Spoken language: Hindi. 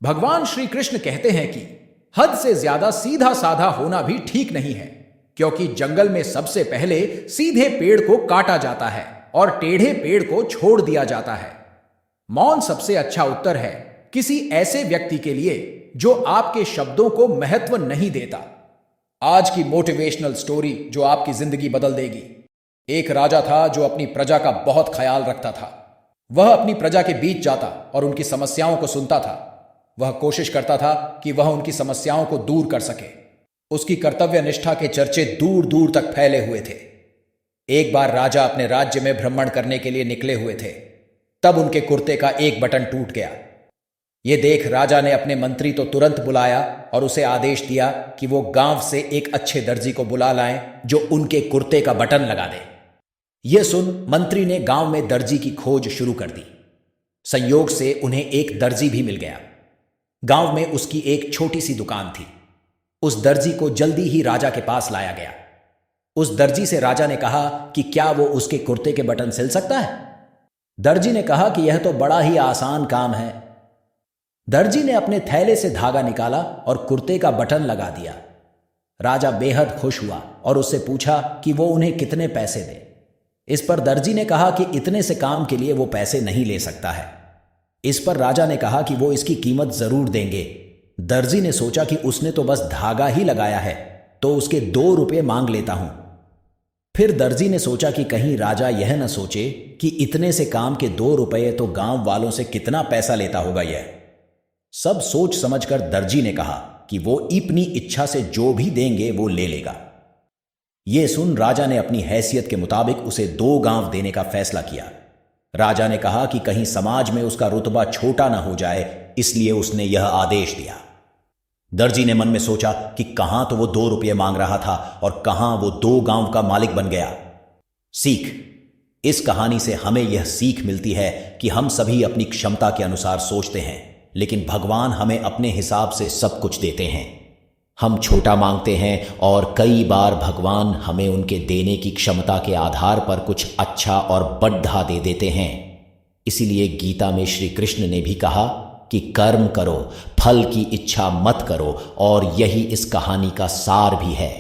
भगवान श्री कृष्ण कहते हैं कि हद से ज्यादा सीधा साधा होना भी ठीक नहीं है, क्योंकि जंगल में सबसे पहले सीधे पेड़ को काटा जाता है और टेढ़े पेड़ को छोड़ दिया जाता है। मौन सबसे अच्छा उत्तर है किसी ऐसे व्यक्ति के लिए जो आपके शब्दों को महत्व नहीं देता। आज की मोटिवेशनल स्टोरी जो आपकी जिंदगी बदल देगी। एक राजा था जो अपनी प्रजा का बहुत ख्याल रखता था। वह अपनी प्रजा के बीच जाता और उनकी समस्याओं को सुनता था। वह कोशिश करता था कि वह उनकी समस्याओं को दूर कर सके। उसकी कर्तव्य निष्ठा के चर्चे दूर दूर तक फैले हुए थे। एक बार राजा अपने राज्य में भ्रमण करने के लिए निकले हुए थे। तब उनके कुर्ते का एक बटन टूट गया। यह देख राजा ने अपने मंत्री तो तुरंत बुलाया और उसे आदेश दिया कि वो गांव से एक अच्छे दर्जी को बुला लाएं जो उनके कुर्ते का बटन लगा दे। यह सुन मंत्री ने गांव में दर्जी की खोज शुरू कर दी। संयोग से उन्हें एक दर्जी भी मिल गया। गांव में उसकी एक छोटी सी दुकान थी। उस दर्जी को जल्दी ही राजा के पास लाया गया। उस दर्जी से राजा ने कहा कि क्या वो उसके कुर्ते के बटन सिल सकता है। दर्जी ने कहा कि यह तो बड़ा ही आसान काम है। दर्जी ने अपने थैले से धागा निकाला और कुर्ते का बटन लगा दिया। राजा बेहद खुश हुआ और उससे पूछा कि वो उन्हें कितने पैसे दे। इस पर दर्जी ने कहा कि इतने से काम के लिए वो पैसे नहीं ले सकता है। इस पर राजा ने कहा कि वो इसकी कीमत जरूर देंगे। दर्जी ने सोचा कि उसने तो बस धागा ही लगाया है, तो उसके 2 रुपये मांग लेता हूं। फिर दर्जी ने सोचा कि कहीं राजा यह न सोचे कि इतने से काम के 2 रुपये तो गांव वालों से कितना पैसा लेता होगा यह। सब सोच समझकर दर्जी ने कहा कि वो अपनी इच्छा से जो भी देंगे वो ले लेगा। यह सुन राजा ने अपनी हैसियत के मुताबिक उसे 2 गांव देने का फैसला किया। राजा ने कहा कि कहीं समाज में उसका रुतबा छोटा ना हो जाए, इसलिए उसने यह आदेश दिया। दर्जी ने मन में सोचा कि कहां तो वो 2 रुपये मांग रहा था और कहां वो 2 गांव का मालिक बन गया। सीख। इस कहानी से हमें यह सीख मिलती है कि हम सभी अपनी क्षमता के अनुसार सोचते हैं, लेकिन भगवान हमें अपने हिसाब से सब कुछ देते हैं। हम छोटा मांगते हैं और कई बार भगवान हमें उनके देने की क्षमता के आधार पर कुछ अच्छा और बढ़ा दे देते हैं। इसीलिए गीता में श्री कृष्ण ने भी कहा कि कर्म करो, फल की इच्छा मत करो, और यही इस कहानी का सार भी है।